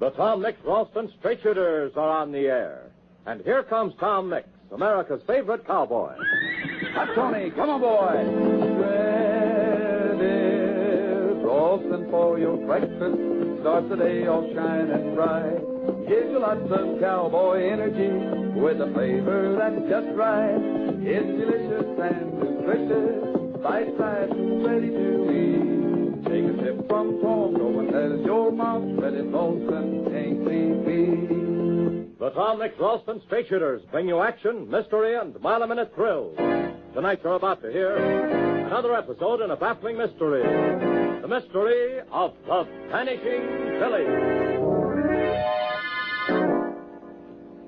The Tom Mix Ralston Straight Shooters are on the air. And here comes Tom Mix, America's favorite cowboy. Up, Tony. Come on, boy. Shredded Ralston for your breakfast. Start the day all shining bright. Gives you lots of cowboy energy with a flavor that's just right. It's delicious and nutritious, bite-sized and ready to eat. Take a sip from Tom, go and tell your mom that it's Ralston ain't beat. The Tom Mix Ralston Straight Shooters bring you action, mystery, and mile-a-minute thrills. Tonight you're about to hear another episode in a baffling mystery. The mystery of the Vanishing Village.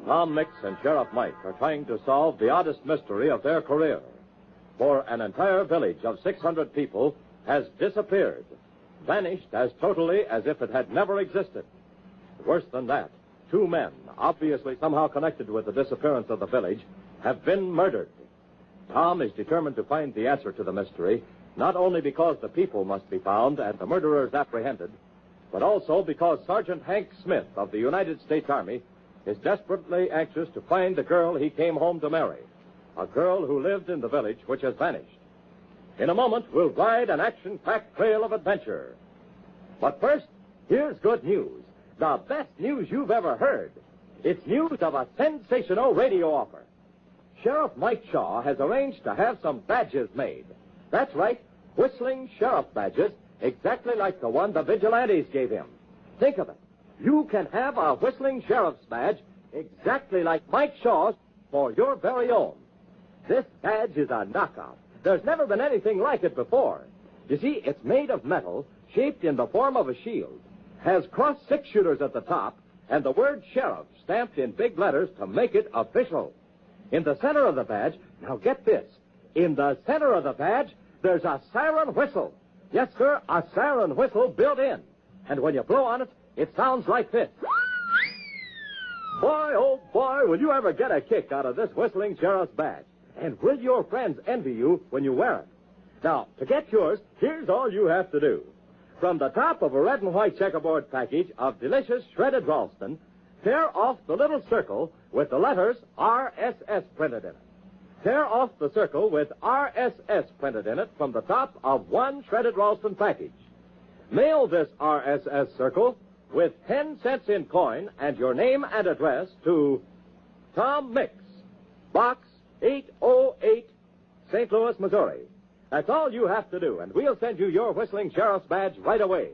Tom Mix and Sheriff Mike are trying to solve the oddest mystery of their career. For an entire village of 600 people has disappeared, vanished as totally as if it had never existed. Worse than that, 2 men, obviously somehow connected with the disappearance of the village, have been murdered. Tom is determined to find the answer to the mystery, not only because the people must be found and the murderers apprehended, but also because Sergeant Hank Smith of the United States Army is desperately anxious to find the girl he came home to marry, a girl who lived in the village which has vanished. In a moment, we'll ride an action-packed trail of adventure. But first, here's good news. The best news you've ever heard. It's news of a sensational radio offer. Sheriff Mike Shaw has arranged to have some badges made. That's right, whistling sheriff badges, exactly like the one the vigilantes gave him. Think of it. You can have a whistling sheriff's badge exactly like Mike Shaw's for your very own. This badge is a knockout. There's never been anything like it before. You see, it's made of metal, shaped in the form of a shield, has crossed 6 shooters at the top, and the word sheriff stamped in big letters to make it official. In the center of the badge, now get this, in the center of the badge, there's a siren whistle. Yes, sir, a siren whistle built in. And when you blow on it, it sounds like this. Boy, oh boy, will you ever get a kick out of this whistling sheriff's badge. And will your friends envy you when you wear it? Now, to get yours, here's all you have to do. From the top of a red and white checkerboard package of delicious shredded Ralston, tear off the little circle with the letters RSS printed in it. Tear off the circle with RSS printed in it from the top of one shredded Ralston package. Mail this RSS circle with 10 cents in coin and your name and address to Tom Mix, Box 808, St. Louis, Missouri. That's all you have to do, and we'll send you your whistling sheriff's badge right away.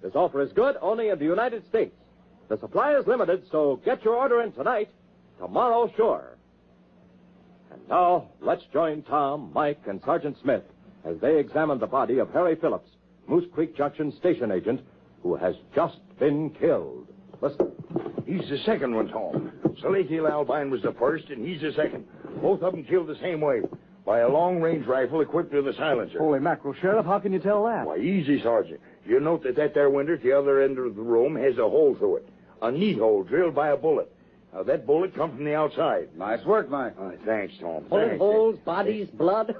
This offer is good only in the United States. The supply is limited, so get your order in tonight. Tomorrow, sure. And now, let's join Tom, Mike, and Sergeant Smith as they examine the body of Harry Phillips, Moose Creek Junction station agent, who has just been killed. Listen. He's the second one, Tom. Hezikiah Albine was the first, and he's the second. Both of them killed the same way, by a long-range rifle equipped with a silencer. Holy mackerel, Sheriff, how can you tell that? Why, easy, Sergeant. You note that there window at the other end of the room has a hole through it. A neat hole drilled by a bullet. Now, that bullet come from the outside. Nice work, Mike. Thanks, Tom. Bullet Thanks. holes, bodies, blood.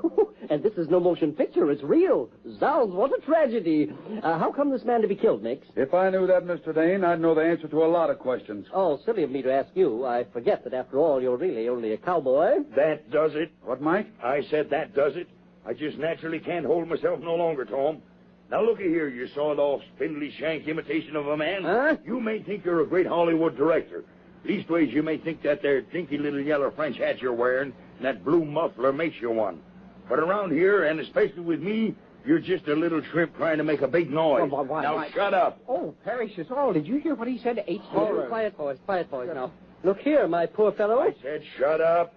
And this is no motion picture. It's real. Zounds, what a tragedy. How come this man to be killed, Mix? If I knew that, Mr. Dane, I'd know the answer to a lot of questions. Oh, silly of me to ask you. I forget that after all, you're really only a cowboy. That does it. What, Mike? I said that does it. I just naturally can't hold myself no longer, Tom. Now, looky here, you sawed-off, spindly shank imitation of a man. Huh? You may think you're a great Hollywood director. Leastways, you may think that there dinky little yellow French hat you're wearing and that blue muffler makes you one. But around here, and especially with me, you're just a little shrimp trying to make a big noise. Now, shut up. Oh, Parrish's all. Did you hear what he said? Oh, quiet, boys, now. Look here, my poor fellow. I said shut up.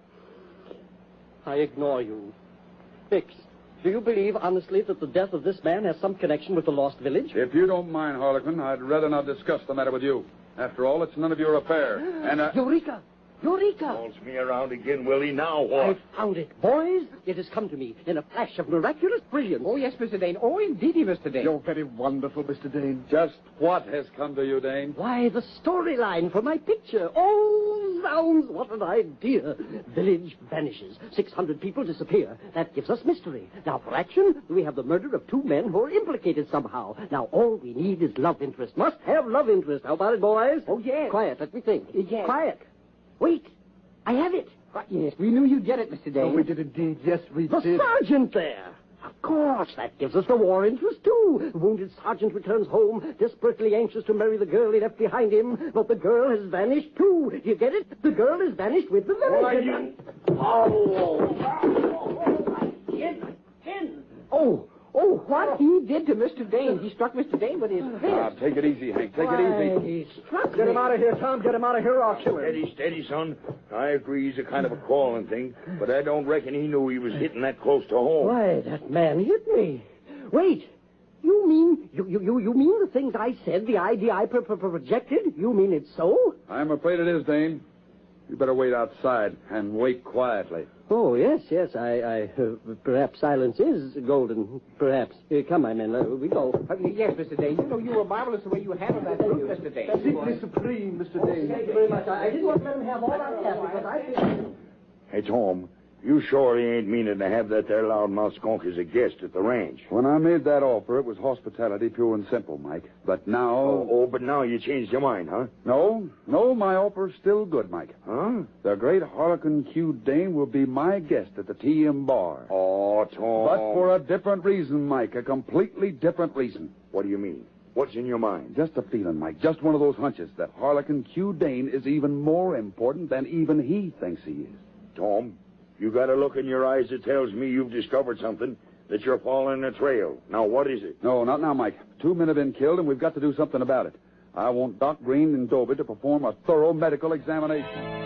I ignore you. Mix, do you believe, honestly, that the death of this man has some connection with the lost village? If you don't mind, Harlequin, I'd rather not discuss the matter with you. After all, it's none of your affair. And, Eureka! Eureka! Calls me around again, Willie. Now what? I found it. Boys, it has come to me in a flash of miraculous brilliance. Oh, yes, Mr. Dane. Oh, indeedy, Mr. Dane. You're very wonderful, Mr. Dane. Just what has come to you, Dane? Why, the storyline for my picture. Oh, Zounds, what an idea. Village vanishes. 600 people disappear. That gives us mystery. Now, for action, we have the murder of 2 men who are implicated somehow. Now, all we need is love interest. Must have love interest. How about it, boys? Oh, yes. Quiet, let me think. Yes. Quiet. Wait. I have it. Yes, we knew you'd get it, Mr. Dane. Oh, we did indeed. Yes, we The did. sergeant there. Of course, that gives us the war interest, too. The wounded sergeant returns home, desperately anxious to marry the girl he left behind him, but the girl has vanished, too. Do you get it? The girl has vanished with the village. Oh, what he did to Mr. Dane. He struck Mr. Dane with his fist. Take it easy, Hank. Take it easy. He struck Get me. him out of here, Tom. Get him out of here, or I'll kill him. Steady, son. I agree he's a kind of a crawling thing, but I don't reckon he knew he was hitting that close to home. Why, that man hit me. Wait. You mean the things I said, the idea I projected? You mean it's so? I'm afraid it is, Dane. You better wait outside and wait quietly. Oh, yes. I perhaps silence is golden. Perhaps. Come, my men. We go. Yes, Mr. Dane. You know, you were marvelous the way you handled that group, Mr. Dane. Simply supreme, Mr. Dane. Thank you very much. I didn't want to let him have all that cat because I think... Hey, Tom, you sure he ain't meaning to have that there loudmouth skunk as a guest at the ranch? When I made that offer, it was hospitality, pure and simple, Mike. But now... But now you changed your mind, huh? No, my offer's still good, Mike. Huh? The great Harlequin Q. Dane will be my guest at the TM bar. Oh, Tom. But for a different reason, Mike. A completely different reason. What do you mean? What's in your mind? Just a feeling, Mike. Just one of those hunches that Harlequin Q. Dane is even more important than even he thinks he is. Tom, you got a look in your eyes that tells me you've discovered something, that you're following a trail. Now, what is it? No, not now, Mike. 2 men have been killed, and we've got to do something about it. I want Doc Green and Dobie to perform a thorough medical examination.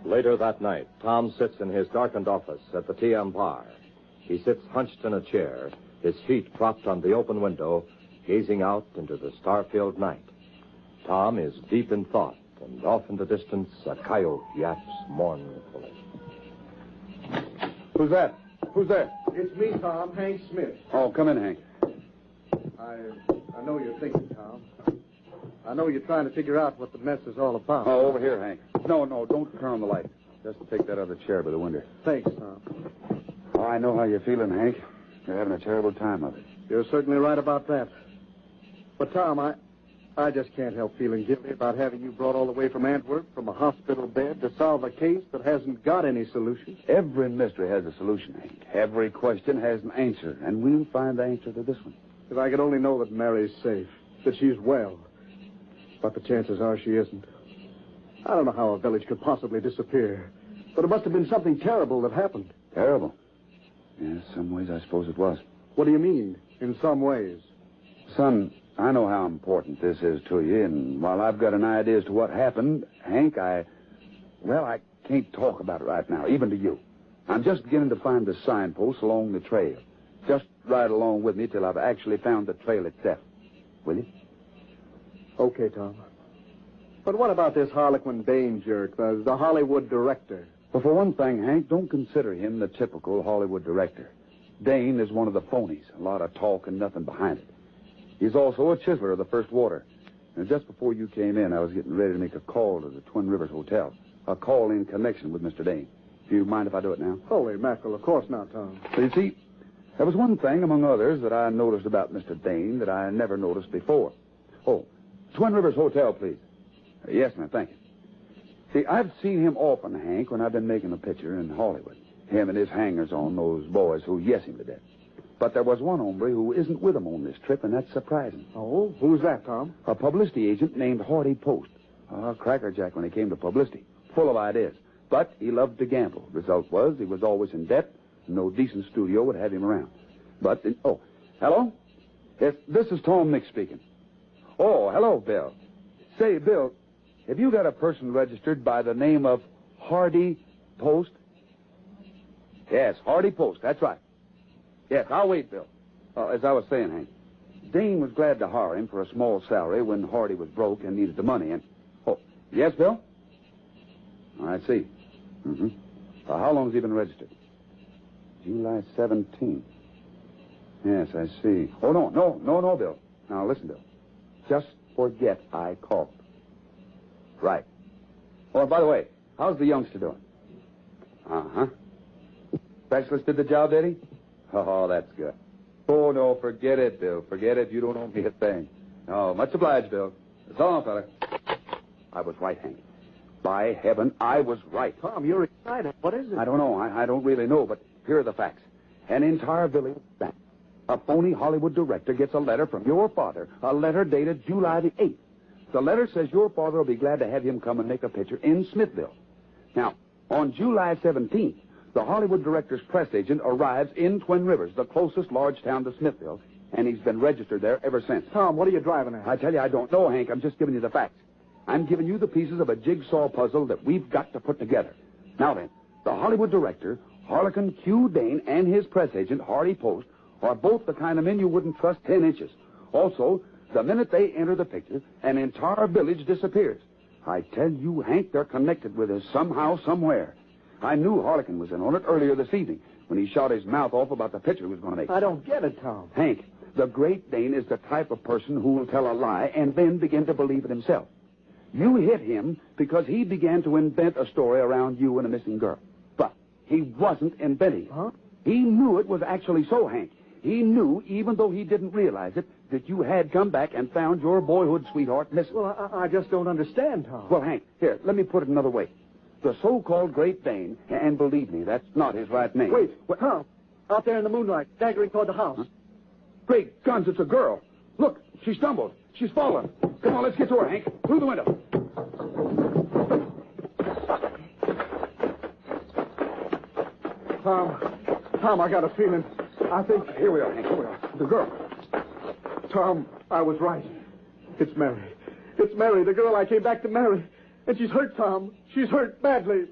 Later that night, Tom sits in his darkened office at the TM bar. He sits hunched in a chair, his feet propped on the open window, gazing out into the star-filled night. Tom is deep in thought, and off in the distance, a coyote yaps mournfully. Who's that? Who's there? It's me, Tom, Hank Smith. Oh, come in, Hank. I know you're thinking, Tom. I know you're trying to figure out what the mess is all about. Oh, over here, Hank. No, don't turn on the light. Just take that other chair by the window. Thanks, Tom. Oh, I know how you're feeling, Hank. You're having a terrible time of it. You're certainly right about that. But, Tom, I just can't help feeling guilty about having you brought all the way from Antwerp, from a hospital bed, to solve a case that hasn't got any solution. Every mystery has a solution, Hank. Every question has an answer, and we'll find the answer to this one. If I could only know that Mary's safe, that she's well. But the chances are she isn't. I don't know how a village could possibly disappear, but it must have been something terrible that happened. Terrible? In some ways, I suppose it was. What do you mean, in some ways? Son, I know how important this is to you, and while I've got an idea as to what happened, Hank, I can't talk about it right now, even to you. I'm just beginning to find the signposts along the trail. Just ride along with me till I've actually found the trail itself. Will you? Okay, Tom. But what about this Harlequin Dane jerk, the Hollywood director? Well, for one thing, Hank, don't consider him the typical Hollywood director. Dane is one of the phonies. A lot of talk and nothing behind it. He's also a chiseler of the first water. And just before you came in, I was getting ready to make a call to the Twin Rivers Hotel. A call in connection with Mr. Dane. Do you mind if I do it now? Holy mackerel, of course not, Tom. So you see, there was one thing, among others, that I noticed about Mr. Dane that I never noticed before. Oh, Twin Rivers Hotel, please. Yes, ma'am, thank you. See, I've seen him often, Hank, when I've been making a picture in Hollywood. Him and his hangers-on, those boys who yes him to death. But there was one hombre who isn't with him on this trip, and that's surprising. Oh, who's that, Tom? A publicity agent named Hardy Post. A crackerjack when it came to publicity. Full of ideas. But he loved to gamble. Result was he was always in debt. No decent studio would have him around. But, hello? Yes, this is Tom Mix speaking. Oh, hello, Bill. Say, Bill, have you got a person registered by the name of Hardy Post? Yes, Hardy Post, that's right. Yes, I'll wait, Bill. As I was saying, Hank, Dane was glad to hire him for a small salary when Hardy was broke and needed the money. And, Yes, Bill? I see. Mm-hmm. How long has he been registered? July 17th. Yes, I see. Oh, no, Bill. Now, listen, Bill. Just forget I called. Right. Oh, and by the way, how's the youngster doing? Uh-huh. Specialist did the job, did he? Oh, that's good. Oh, no, forget it, Bill. Forget it. You don't owe me a thing. Oh, much obliged, Bill. So long, fella. I was right, Hank. By heaven, I was right. Tom, you're excited. What is it? I don't know. I don't really know, but here are the facts. An entire village bank. A phony Hollywood director gets a letter from your father, a letter dated July the 8th. The letter says your father will be glad to have him come and make a picture in Smithville. Now, on July 17th, the Hollywood director's press agent arrives in Twin Rivers, the closest large town to Smithville, and he's been registered there ever since. Tom, what are you driving at? I tell you, I don't know, Hank. I'm just giving you the facts. I'm giving you the pieces of a jigsaw puzzle that we've got to put together. Now then, the Hollywood director, Harlequin Q. Dane, and his press agent, Hardy Post, are both the kind of men you wouldn't trust 10 inches. Also, the minute they enter the picture, an entire village disappears. I tell you, Hank, they're connected with us somehow, somewhere. I knew Harlequin was in on it earlier this evening when he shot his mouth off about the picture he was going to make. I don't get it, Tom. Hank, the great Dane is the type of person who will tell a lie and then begin to believe it himself. You hit him because he began to invent a story around you and a missing girl. But he wasn't inventing it. Huh? He knew it was actually so, Hank. He knew, even though he didn't realize it, that you had come back and found your boyhood sweetheart missing. Well, I just don't understand, Tom. Well, Hank, here, let me put it another way. The so-called Great Dane, and believe me, that's not his right name. Wait, Tom, out there in the moonlight, staggering toward the house. Huh? Great guns, it's a girl. Look, she stumbled. She's fallen. Come on, let's get to her, Hank. Through the window. Tom, I got a feeling. I think... Here we are, Hank. Here we are. The girl. Tom, I was right. It's Mary. It's Mary, the girl I came back to marry. And she's hurt, Tom. She's hurt badly.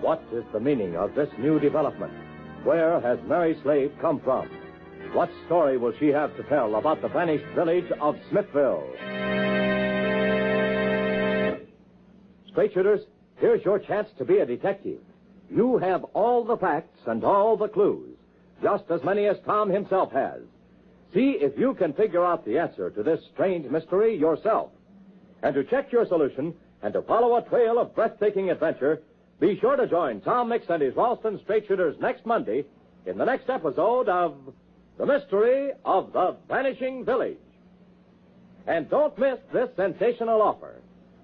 What is the meaning of this new development? Where has Mary Slade come from? What story will she have to tell about the vanished village of Smithville? Straight shooters, here's your chance to be a detective. You have all the facts and all the clues, just as many as Tom himself has. See if you can figure out the answer to this strange mystery yourself. And to check your solution and to follow a trail of breathtaking adventure, be sure to join Tom Mix and his Ralston Straight Shooters next Monday in the next episode of The Mystery of the Vanishing Village. And don't miss this sensational offer.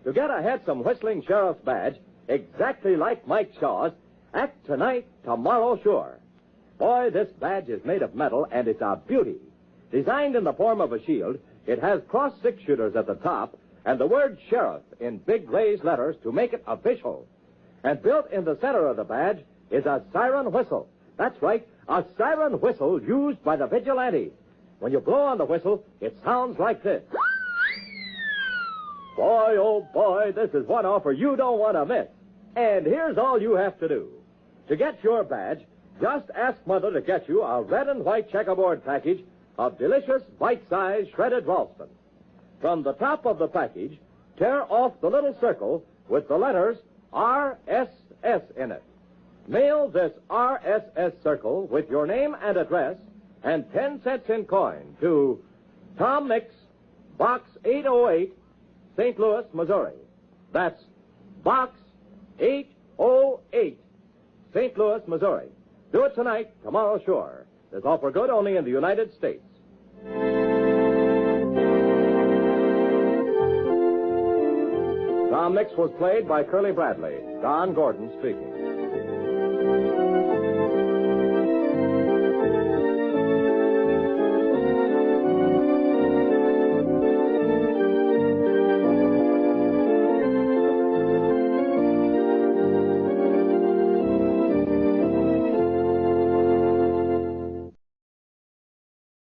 To get a handsome whistling sheriff's badge, exactly like Mike Shaw's, act tonight, tomorrow sure. Boy, this badge is made of metal, and it's a beauty. Designed in the form of a shield, it has crossed six-shooters at the top and the word sheriff in big raised letters to make it official. And built in the center of the badge is a siren whistle. That's right, a siren whistle used by the vigilante. When you blow on the whistle, it sounds like this. Boy, oh boy, this is one offer you don't want to miss. And here's all you have to do. To get your badge, just ask Mother to get you a red and white checkerboard package of delicious bite-sized shredded Ralston. From the top of the package, tear off the little circle with the letters RSS in it. Mail this RSS circle with your name and address and 10 cents in coin to Tom Mix, Box 808, St. Louis, Missouri. That's Box 808, St. Louis, Missouri. Do it tonight, tomorrow sure. This offer good only in the United States. Tom Mix was played by Curly Bradley. Don Gordon speaking.